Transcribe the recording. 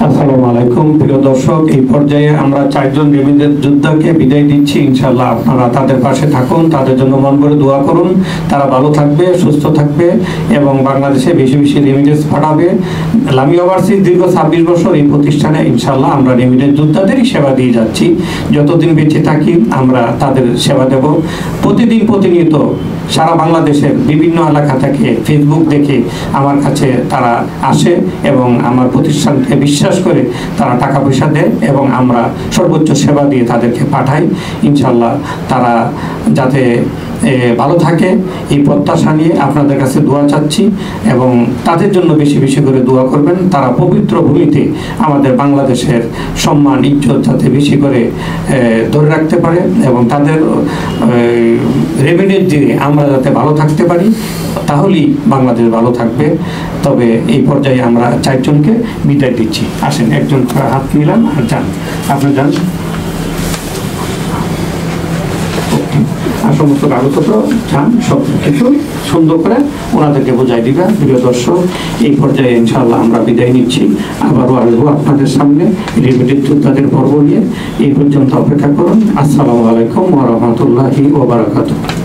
আসসালামু আলাইকুম প্রিয় দর্শক, এই পর্যায়ে আমরা চারজন রেমিটেন্স যোদ্ধাকে বিদায় দিচ্ছি। ইনশাআল্লাহ আপনারা তাদের পাশে থাকুন, তাদের জন্য মন করে দোয়া করুন। তারা ভালো থাকবে, সুস্থ থাকবে এবং বাংলাদেশে বেশি বেশি রেমিটেন্স পাঠাবে। লামিয়া ওভারসিজ দীর্ঘ 26 বছর এই প্রতিষ্ঠানে ইনশাআল্লাহ আমরা রেমিটেন্স যোদ্ধাদেরই সেবা দিয়ে যাচ্ছি। যতদিন বেঁচে থাকি আমরা তাদের সেবা দেব। প্রতিনিয়ত সারা বাংলাদেশের বিভিন্ন এলাকা থেকে ফেসবুক দেখে আমার কাছে তারা আসে এবং আমার প্রতিষ্ঠানকে বিশ্বাস করে তারা টাকা পয়সা দেয় এবং আমরা সর্বোচ্চ সেবা দিয়ে তাদেরকে পাঠাই। ইনশাআল্লাহ তারা যাতে ভালো থাকে এই প্রত্যাশা নিয়ে আপনাদের কাছে দোয়া চাচ্ছি এবং তাদের জন্য বেশি বেশি করে দোয়া করবেন। তারা পবিত্র ভূমিতে আমাদের বাংলাদেশের সম্মান ইজ্জত যাতে বেশি করে ধরে রাখতে পারে এবং তাদের রেমিটেন্স দিয়ে আমরা যাতে ভালো থাকতে পারি, তাহলেই বাংলাদেশ ভালো থাকবে। তবে এই পর্যায়ে আমরা চারজনকে বিদায় দিচ্ছি। আসেন, একজন হাত মিলান আর যান, আপনি যান। সমস্ত কাগজপত্র যান, সব কিছু সুন্দর করে ওনাদেরকে বোঝাই দিবে। প্রিয় দর্শক, এই পর্যায়ে ইনশাআল্লাহ আমরা বিদায় নিচ্ছি। আবারও আসবো আপনাদের সামনে রেমিটেন্স যোদ্ধাদের পর্ব নিয়ে। এই পর্যন্ত অপেক্ষা করুন। আসসালামু আলাইকুম ওয়া রাহমাতুল্লাহি ওয়া বারাকাতুহু।